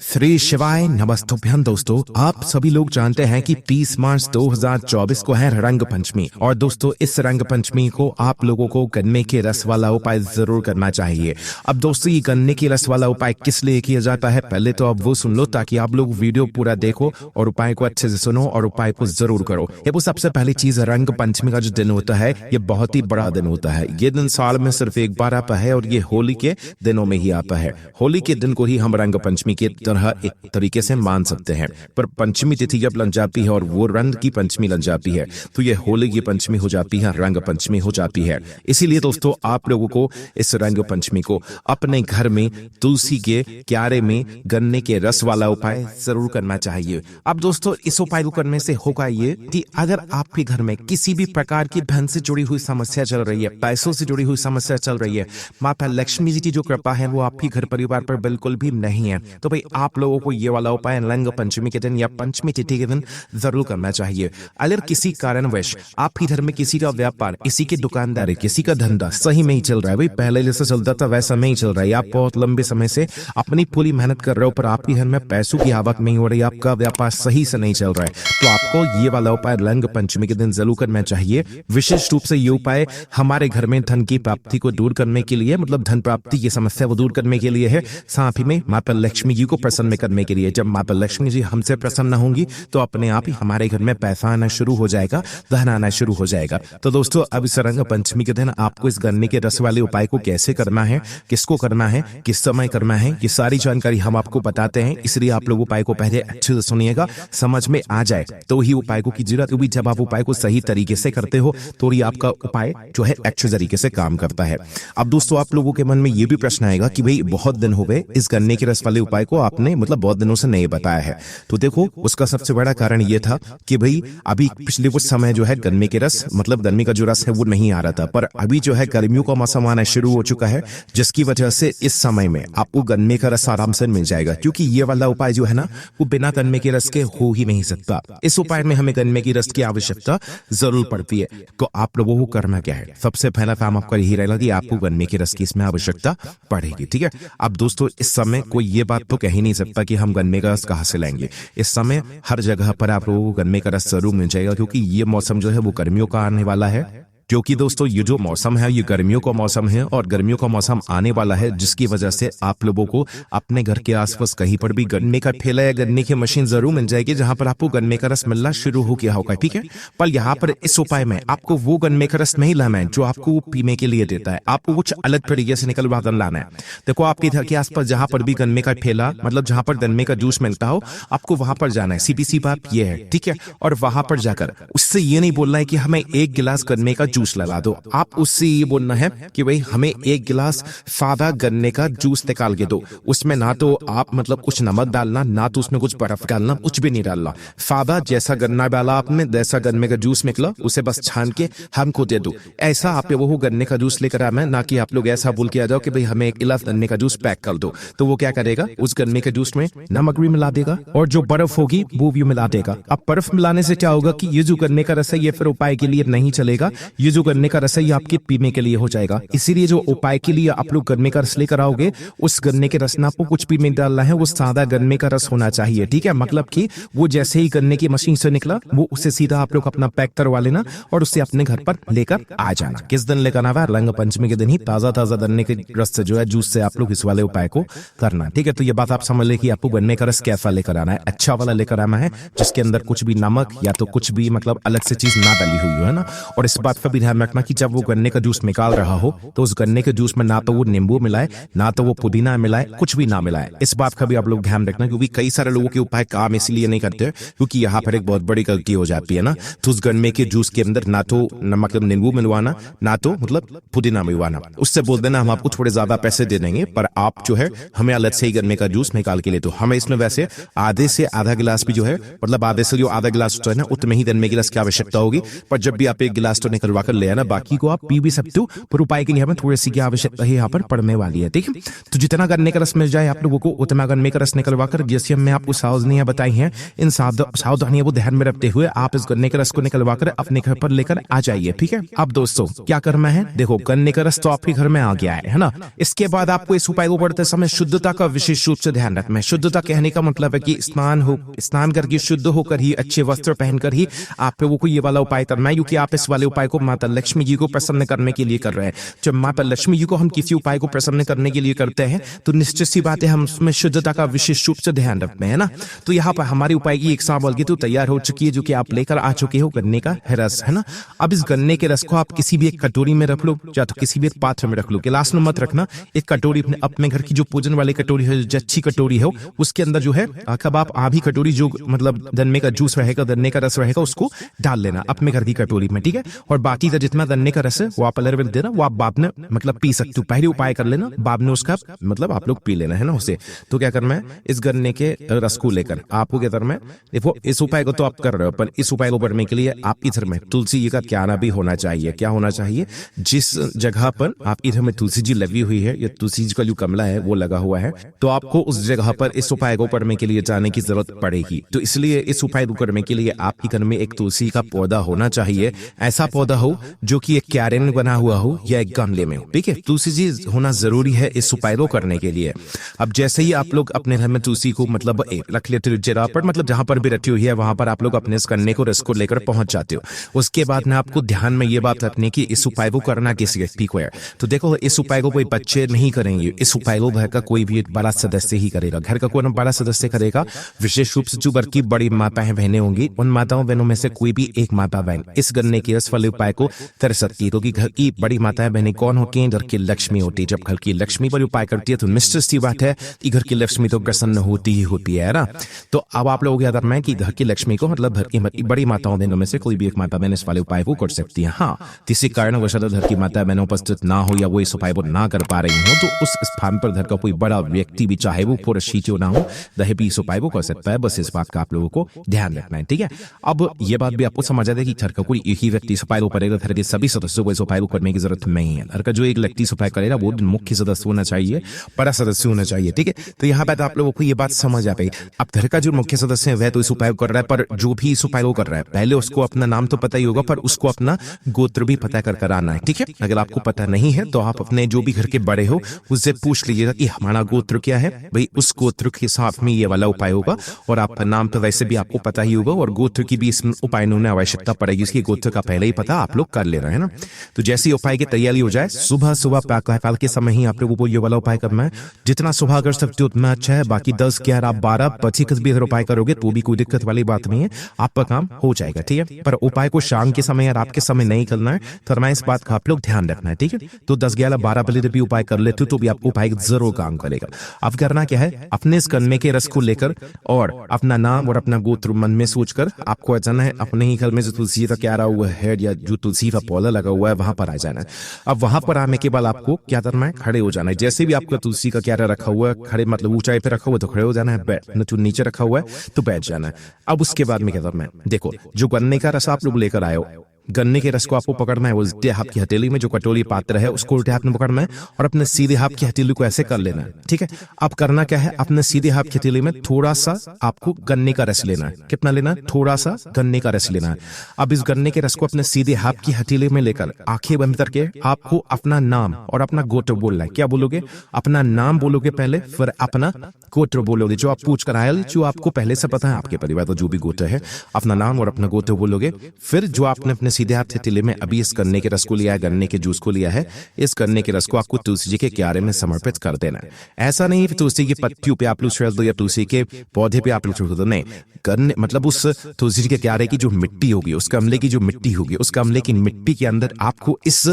श्री शिवाय नमस्तुभ्यं दोस्तों, आप सभी लोग जानते हैं कि 30 मार्च 2024 को है रंग पंचमी। और दोस्तों इस रंग पंचमी को आप लोगों को गन्ने के रस वाला उपाय जरूर करना चाहिए। अब दोस्तों ये गन्ने के रस वाला उपाय किस लिए किया जाता है, पहले तो आप वो सुन लो ताकि आप लोग वीडियो पूरा देखो और उपाय को अच्छे से सुनो और उपाय को जरूर करो। ये वो सबसे पहली चीज, रंग पंचमी का जो दिन होता है ये बहुत ही बड़ा दिन होता है। ये दिन साल में सिर्फ एक बार आता है और ये होली के दिनों में ही आता है। होली के दिन को ही हम रंग पंचमी के तरह एक तरीके से मान सकते हैं, पर पंचमी तिथि जब लग जाती है और वो रंग की पंचमी लग जाती है तो ये होली की पंचमी हो जाती है, रंग पंचमी हो जाती है। इसीलिए दोस्तों आप लोगों को इस रंग पंचमी को अपने घर में तुलसी के क्यारे में गन्ने के रस वाला उपाय जरूर करना चाहिए। अब दोस्तों इस उपाय को करने से होगा ये कि अगर आपके घर में किसी भी प्रकार की धन से जुड़ी हुई समस्या चल रही है, पैसों से जुड़ी हुई समस्या चल रही है, माता लक्ष्मी जी की जो कृपा है वो आपके घर परिवार पर बिल्कुल भी नहीं है, तो भाई आप लोगों को ये वाला उपाय रंग पंचमी के दिन या पंचमी तिथि के दिन जरूर करना चाहिए। अगर किसी कारणवश आपके घर में किसी का व्यापार, किसी की दुकानदारी, किसी का धंधा सही में ही चल रहा है, भाई पहले जैसा चलता था वैसा नहीं चल रहा है, आप बहुत लंबे समय से अपनी पूरी मेहनत कर रहे हो पर आपके घर में पैसों की आवक नहीं हो रही, आपका व्यापार सही से नहीं चल रहा है, तो आपको ये वाला उपाय रंग पंचमी के दिन जरूर करना चाहिए। विशेष रूप से ये उपाय हमारे घर में धन की प्राप्ति को दूर करने के लिए, मतलब धन प्राप्ति की समस्या को दूर करने के लिए है, साथ ही में माता लक्ष्मी जी को प्रसन्न करने के लिए। जब माता लक्ष्मी जी हमसे प्रसन्न होंगी तो अपने आप ही हमारे घर में पैसा आना शुरू हो जाएगा, धन आना शुरू हो जाएगा। तो दोस्तों अब इस रंग पंचमी के दिन आपको इस गन्ने के रस वाले उपाय को कैसे करना है, किसको करना है, किस समय करना है, ये सारी जानकारी हम आपको बताते हैं। इसलिए आप लोग उपाय को पहले अच्छे से सुनिएगा, समझ में आ जाए तो ही उपाय को की जरूरत होगी। जब आप उपाय को सही तरीके से करते हो तो ही आपका उपाय जो है अच्छे तरीके से काम करता है। अब दोस्तों आप लोगों के मन में ये भी प्रश्न आएगा कि भाई बहुत दिन हो गए इस गन्ने के रस वाले उपाय को आपने मतलब बहुत दिनों से नहीं बताया है, तो देखो उसका सबसे बड़ा कारण ये था कि भाई अभी पिछले कुछ समय जो है गन्ने के रस मतलब गन्ने का जो रस है वो नहीं आ रहा था, पर अभी जो है गर्मियों का मौसम आना शुरू हो चुका है, जिसकी वजह से इस समय में आपको गन्ने का रस आराम से मिल जाएगा, क्योंकि ये वाला उपाय जो है ना वो बिना गन्ने के रस के हो ही नहीं सकता। इस उपाय में हमें गन्ने की रस की आवश्यकता जरूर पड़ती है। तो आप लोगों को करना क्या है, सबसे पहला काम आपका यही रहेगा कि आपको गन्ने की रस की इसमें आवश्यकता पड़ेगी, ठीक है। अब दोस्तों इस समय कोई ये बात तो कह ही नहीं सकता कि हम गन्ने का रस कहाँ से लाएंगे। इस समय हर जगह पर आप लोगों को गन्ने का रस जरूर मिल जाएगा, क्योंकि ये मौसम जो है वो गर्मियों का आने वाला है। क्योंकि दोस्तों ये जो मौसम है ये गर्मियों का मौसम है और गर्मियों का मौसम आने वाला है, जिसकी वजह से आप लोगों को अपने घर के आसपास कहीं पर भी गन्ने का ठेला या गन्ने की मशीन जरूर मिल जाएगी जहां पर आपको गन्ने का रस मिलना शुरू हो गया होगा, ठीक है। पर यहाँ पर इस उपाय में आपको वो गन्ने का रस नहीं लाना है जो आपको पीने के लिए देता है, आपको कुछ अलग तरीके से निकलवा कर लाना है। देखो आपके घर के आसपास जहां पर भी गन्ने का ठेला मतलब जहां पर गन्ने का जूस मिलता हो, आपको वहां पर जाना है, सीधी सी बात ये है, ठीक है। और वहां पर जाकर उससे ये नहीं बोलना है कि हमें एक गिलास गन्ने का जूस लगा दो, आप उससे ये बोलना है कि भाई हमें एक गिलास सादा गन्ने का जूस निकाल के दो। उसमें ना तो आप मतलब कुछ नमक डालना, ना तो उसमें कुछ बर्फ डालना, कुछ भी नहीं डालना। सादा जैसा गन्ना डाला आपने, जैसा गन्ने का जूस निकला उसे बस छान के हमको दे दो। ऐसा आप वो गन्ने का जूस लेकर आना, ना कि आप लोग ऐसा बोल के आ जाओ कि भाई हमें एक गिलास गन्ने का जूस पैक कर दो। तो वो क्या करेगा, उस गन्ने के जूस में नमक भी मिला देगा और जो बर्फ होगी वो भी मिला देगा। अब बर्फ मिलाने से क्या होगा कि ये जो गन्ने का रस है ये फिर उपाय के लिए नहीं चलेगा, ये जो गन्ने का रस है ये आपके पीने के लिए हो जाएगा। इसीलिए जो उपाय के लिए आप लोग गन्ने का रस लेकर आओगे, उस गन्ने के रस में आपको कुछ भी नहीं डालना है, वो सादा गन्ने का रस होना चाहिए, ठीक है। मतलब कि वो जैसे ही गन्ने की मशीन से निकला वो उसे सीधा आप लोग अपना पैक करवा लेना और उसे अपने घर पर लेकर आ जाना। किस दिन लेकर आना है, रंग पंचमी के दिन ही ताजा ताजा गन्ने के रस से जो है जूस से आप लोग इस वाले उपाय को करना, ठीक है। तो ये बात आप समझ ले कि आपको गन्ने का रस कैसा लेकर आना है, अच्छा वाला लेकर आना है जिसके अंदर कुछ भी नमक या तो कुछ भी मतलब अलग से चीज ना डाली हुई है ना। और इस बात का भी ध्यान रखना कि जब वो गन्ने का जूस निकाल रहा हो तो उस गन्ने के जूस में ना तो वो नींबू मिलाए, ना तो वो पुदीना मिलाए, कुछ भी ना मिलाए। इस बात का भी आप लोग ध्यान रखना, क्योंकि कई सारे लोगों के उपाय काम इसलिए नहीं करते क्योंकि यहाँ पर एक बहुत बड़ी गलती हो जाती है ना। तो उस गन्ने के जूस के अंदर ना तो मतलब नींबू मिलवाना, ना तो मतलब पुदीना मिलवाना, उससे बोल देना हम आपको थोड़े ज्यादा पैसे दे देंगे पर आप जो है हमें अलग से ही गन्ने का जूस निकाल के ले दो। हमें इसमें वैसे आधे से आधा गिलास भी जो है मतलब आधे से जो आधा गिलास होता है ना उतने ही गन्ने के रस की आवश्यकता होगी, पर जब भी आप एक गिलास तो निकलवा कर ले आना, बाकी को आप पी भी सकते हो, पर उपाय के लिए हमें थोड़ी सी की आवश्यकता है यहाँ पर पड़ने वाली है। ठीक है, तो जितना गन्ने का रस मिल जाए आप लोगों को उतना गन्ने का रस निकलवा कर, जैसे हमने आपको सावधानियां बताई हैं, इन सावधानियों को ध्यान में रखते हुए आप इस गन्ने के रस को निकलवा कर अपने घर पर लेकर आ जाइए। ठीक है, अब दोस्तों क्या करना है, देखो गन्ने का रस तो आपके घर में आ गया है ना। इसके बाद आपको इस उपाय को करते समय शुद्धता का विशेष रूप से ध्यान रखना है। शुद्धता कहने का मतलब है कि स्नान करके शुद्ध होकर ही, अच्छे वस्त्र पहनकर ही आप लोगों को ये वाला उपाय करना है, क्योंकि आप इस वाले उपाय को माता लक्ष्मी जी को प्रसन्न करने के लिए कर रहे हैं। जब माता लक्ष्मी जी को हम किसी उपाय को प्रसन्न करने के लिए करते हैं तो निश्चित सी बात है हम उसमें शुद्धता का विशेष रूप से ध्यान रखते हैं ना। तो यहाँ पर हमारे उपाय की एक सामग्री तो तैयार हो चुकी है, जो कि आप लेकर आ चुके हो, गन्ने का रस है ना। अब इस गन्ने के रस को आप किसी भी एक कटोरी में रख लो, या तो किसी भी एक पात्र में रख लो, गिलास में मत रखना। एक कटोरी अपने घर की जो पूजन वाली कटोरी है, जो अच्छी कटोरी है, उसके अंदर जो है कब आप आधी कटोरी जो मतलब गन्ने का जूस रहेगा, गन्ने का रस रहेगा, उसको डाल लेना अपने घर की कटोरी में। ठीक है, और बाकी का जितना गन्ने का रस है वो आप अलग देना, वो आप बाद में मतलब पी सकते हो। पहले उपाय कर लेना, बाद में उसका मतलब आप लोग पी लेना है ना उसे। तो क्या करना है, इस गन्ने के रस को लेकर आपको क्या करना है, देखो इस उपाय को तो आप कर रहे हो, पर इस उपाय को करने के लिए आपके घर में तुलसी जी का क्यारा भी होना चाहिए। क्या होना चाहिए, जिस जगह पर आपके घर में तुलसी जी लगी हुई है या तुलसी जी का जो गमला है वो लगा हुआ है, तो आपको उस जगह पर इस उपाय को करने के लिए जाने की जरूरत पड़ेगी। तो इसलिए इस उपाय को करने के लिए आपके घर में एक तुलसी का पौधा होना चाहिए। ऐसा पौधा हो जो कि एक क्यारे में बना हुआ हो या एक गमले में हो। ठीक है, तुलसी जी होना जरूरी है इस उपाय को करने के लिए। अब जैसे ही आप लोग अपने घर में तुलसी को मतलब रख लेते हो जगह पर, मतलब जहां पर भी रखी हुई है वहां पर आप लोग अपने इस गन्ने को रस को लेकर पहुंच जाते हो। उसके बाद में आपको ध्यान में ये बात रखनी कि इस उपाय को करना किस व्यक्ति को है। तो देखो इस उपाय को कोई बच्चे नहीं करेंगे, इस उपाय को घर का कोई भी बड़ा सदस्य ही करेगा। घर का कोई बड़ा सदस्य करेगा, विशेष रूप से जो घर की बड़ी माताएं बहनें होंगी, उन माताओं बहनों में से कोई भी एक माता बहन इस गन्ने के रस वाले उपाय को कर सकती है। क्योंकि घर की बड़ी माताएं बहनें कौन होती हैं, घर की लक्ष्मी होती है। जब घर की लक्ष्मी पर उपाय करती है तो निश्चित सी बात है कि घर की लक्ष्मी तो प्रसन्न होती ही होती है ना। तो अब आप लोगों को याद रखना है कि घर की लक्ष्मी को मतलब घर की बड़ी माताओं बहनों में से कोई भी एक माता बहन इस वाले उपाय को कर सकती है। हाँ, किसी कारणवश घर की माता बहनों उपस्थित ना हो या वो इस उपाय को ना कर पा रही हो, तो उस स्थान पर घर का कोई बड़ा व्यक्ति भी, चाहे वो पुरुष ही क्यों ना हो, वह भी इस उपाय को कर सकता है। बस इस बात का आप लोगों को ध्यान रखना है। ठीक है, अब ये बात भी आपको समझ आता है कि घर का कोई एक ही व्यक्ति इस उपाय को करेगा, घर के सभी सदस्यों को इस उपाय को करने की जरूरत नहीं है। घर का जो एक व्यक्ति इस उपाय करेगा वो मुख्य सदस्य होना चाहिए, बड़ा सदस्य होना चाहिए। ठीक है, तो यहाँ पे आप लोगों को ये बात समझ आ गई। अब घर का जो मुख्य सदस्य है वह तो इस उपाय को कर रहा है, पर जो भी इस उपाय को कर रहा है पहले उसको अपना नाम तो पता ही होगा, पर उसको अपना गोत्र भी पता कर आना है। ठीक है, अगर आपको पता नहीं है तो आप अपने जो भी घर के बड़े हो उससे पूछ लीजिएगा कि हमारा गोत्र क्या है, भाई उस गोत्र के साथ में ये वाला उपाय होगा। और आपका नाम तो वैसे भी आपको पता ही होगा, और गोत्र की भी इस उपाय में आवश्यकता पड़ेगी, इसकी गोत्र का पहले ही पता आप लोग कर ले रहे हैं ना। तो जैसे उपाय की तैयारी हो जाए, सुबह सुबह प्रातःकाल के समय ही आप लोगों को ये वाला उपाय करना है। जितना सुबह कर सकते हो उतना अच्छा है, बाकी 10, 11, 12, 25 भी अगर उपाय करोगे तो भी कोई दिक्कत वाली बात नहीं है, आपका काम हो जाएगा। ठीक है, पर उपाय को शाम के समय या रात के समय नहीं करना है, तो मैं इस बात का आप लोग ध्यान रखना है। ठीक है, तो 10, 11, 12 बजे भी उपाय कर लेते हो तो भी आपको उपाय जरूर काम करेगा। अब करना क्या है, अपने इस गन्ने के रस को लेकर और अपना नाम और अपना गोत्र मन में सोचकर आपको जाना है अपने ही घर में जो तुलसी का क्यारा हुआ है या जो तुलसी का पौधा लगा हुआ है वहां पर आ जाना है। अब वहां पर आने के बाद आपको क्या करना है, खड़े हो जाना है। जैसे भी आपका तुलसी का क्यारा रखा हुआ है, खड़े मतलब ऊंचाई पे रखा हुआ तो खड़े हो जाना है, बैठ जो नीचे रखा हुआ है तो बैठ जाना है। अब उसके बाद में क्या करना है, देखो जो गन्ने का रस आप लोग लेकर आए हो, गन्ने के रस को आपको पकड़ना है, उल्टे हाथ की हथेली में जो कटोरी पात्र है उसको उल्टे हाथ में पकड़ना है और अपने सीधे हाथ की हथेली को ऐसे कर लेना है। ठीक है, अब करना क्या है, अपने सीधे हाथ की हथेली में थोड़ा सा आपको गन्ने का रस लेना है। कितना लेना है, थोड़ा सा गन्ने का रस लेना है। अब इस गन्ने के रस को अपने सीधे हाथ की हथेली में लेकर आंखें बंद करके आपको अपना नाम और अपना गोत्र बोलना है। क्या बोलोगे, अपना नाम बोलोगे पहले, फिर अपना गोत्र बोलोगे जो आप पूछ कर आए, जो आपको पहले से पता है आपके परिवार का जो भी गोत्र है, अपना नाम और अपना गोत्र बोलोगे। फिर जो आपने अपने सीधे हाथ हथेली में अभी इस गन्ने के रस को लिया है, गन्ने के जूस को लिया है, इस गन्ने के रस को आपको तुलसी जी के क्यारे में समर्पित कर देना है। ऐसा नहीं कि तुलसी की पत्तियों पे आप लोग छोड़ दो या तुलसी के पौधे पे आप लोग छोड़ दो, नहीं, गन्ने मतलब उस तुलसी जी के क्यारे की जो मिट्टी होगी, उस गमले की जो मिट्टी होगी, उस गमले की मिट्टी के अंदर आपको इस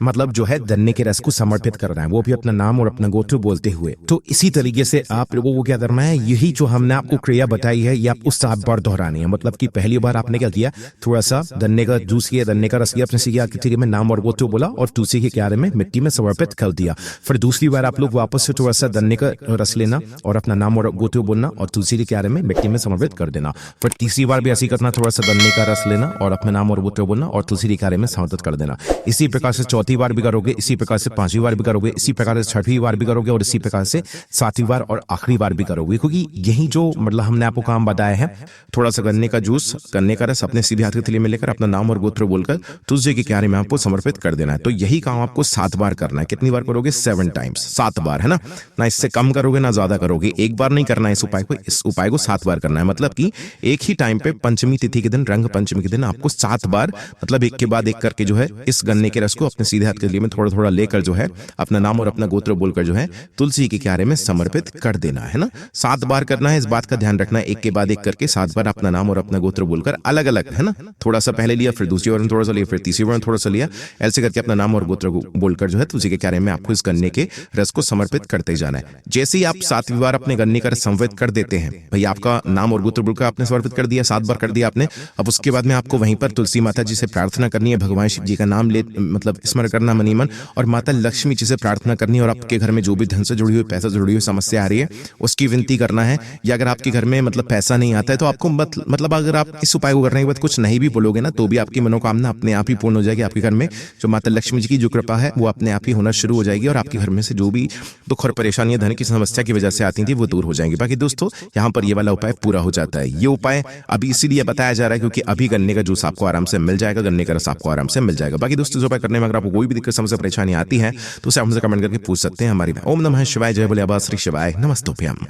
मतलब जो है गन्ने के रस को समर्पित करना है, वो भी अपना नाम और अपना गोत्र बोलते हुए। तो इसी तरीके से आप लोगों को क्या करना है, यही जो हमने आपको क्रिया बताई है ये आपको 7 बार दोहरानी है। मतलब कि पहली बार आपने क्या किया, थोड़ा सा गन्ने का जूस तुलसी के गन्ने का रस लिया, अपने सिया में नाम और गोत्र बोला और तुलसी के क्यारे में मिट्टी में समर्पित कर दिया। फिर दूसरी बार आप लोग वापस से थोड़ा सा गन्ने का रस लेना और अपना नाम और गोत्र बोलना और तुलसी के क्यारे में मिट्टी में समर्पित कर देना। फिर तीसरी बार भी ऐसी करना, थोड़ा सा गन्ने का रस लेना और अपना नाम और गोत्र बोलना और तुलसी के क्यारे में समर्पित कर देना। इसी प्रकार से चौथी बार भी करोगे, इसी प्रकार से पांचवी बार भी करोगे, इसी प्रकार से छठवीं बार भी करोगे और इसी प्रकार से सातवीं बार और आखिरी बार भी करोगे। क्योंकि यही जो मतलब हमने आपको काम बताया है, थोड़ा सा गन्ने का जूस, गन्ने का रस अपने सीधे हाथ के थैले में लेकर अपना नाम और गोत्र बोलकर तुलसी के क्यारे में आपको समर्पित कर देना है। तो यही काम आपको 7 बार करना है। कितनी बार करोगे? 7 टाइम्स, 7 बार, है ना इससे कम करोगे ना ज्यादा करोगे। एक बार नहीं करना है इस उपाय को 7 बार करना है। मतलब कि एक ही टाइम पे पंचमी तिथि के दिन, रंग पंचमी के दिन आपको 7 बार, मतलब एक के बाद एक करके जो है इस गन्ने के रस को अपने सीधे हाथ के लिए में थोड़ा थोड़ा लेकर जो है अपना नाम और अपना गोत्र बोलकर जो है तुलसी के क्यारे में समर्पित कर देना है ना। 7 बार करना है, इस बात का ध्यान रखना है। एक के बाद एक करके 7 बार अपना नाम और अपना गोत्र बोलकर अलग अलग, है ना, थोड़ा सा पहले लिया, फिर दूसरी बार में थोड़ा सा लिया, फिर तीसरी बार में थोड़ा सा लिया, ऐसे करके अपना नाम और गोत्र बोलकर जो है तुलसी के क्यारे में आपको इस गन्ने के रस को समर्पित करते जाना है। जैसे ही आप 7वीं बार अपने गन्ने का रस समर्पित कर देते हैं, भाई आपका नाम और गोत्र बोलकर आपने समर्पित कर दिया, 7 बार कर दिया आपने। अब उसके बाद में आपको वहीं पर तुलसी माता जी से प्रार्थना करनी है, भगवान शिव जी का नाम ले मतलब स्मरण करना मनी मन, और माता लक्ष्मी जी से प्रार्थना करनी है और आपके घर में जो भी धन से जुड़ी हुई, पैसा जुड़ी हुई समस्या आ रही है उसकी विनती करना है। या अगर आपके घर में मतलब पैसा नहीं आता है तो आपको मतलब अगर आप इस उपाय को करने के बाद कुछ नहीं भी बोलोगे ना तो भी आपकी मनोकामना अपने आप ही पूर्ण हो जाएगी। आपके घर में जो माता लक्ष्मी जी की जो कृपा है वो अपने आप ही होना शुरू हो जाएगी और आपके घर में से जो भी दुख और परेशानियां धन की समस्या की वजह से आती थी वो दूर हो जाएंगी। बाकी दोस्तों यहाँ पर ये वाला उपाय पूरा हो जाता है। ये उपाय अभी इसीलिए बताया जा रहा है क्योंकि अभी गन्ने का जूस आपको आराम से मिल जाएगा, गन्ने का रस आपको आराम से मिल जाएगा। बाकी दोस्तों उपाय करने में अगर आपको कोई भी दिक्कत समस्या परेशानी आती है तो उसे हमसे कमेंट करके पूछ सकते हैं। हमारी ओम नमः शिवाय, जय बोले आबा श्री शिवाय, नमस्तुभ्यम।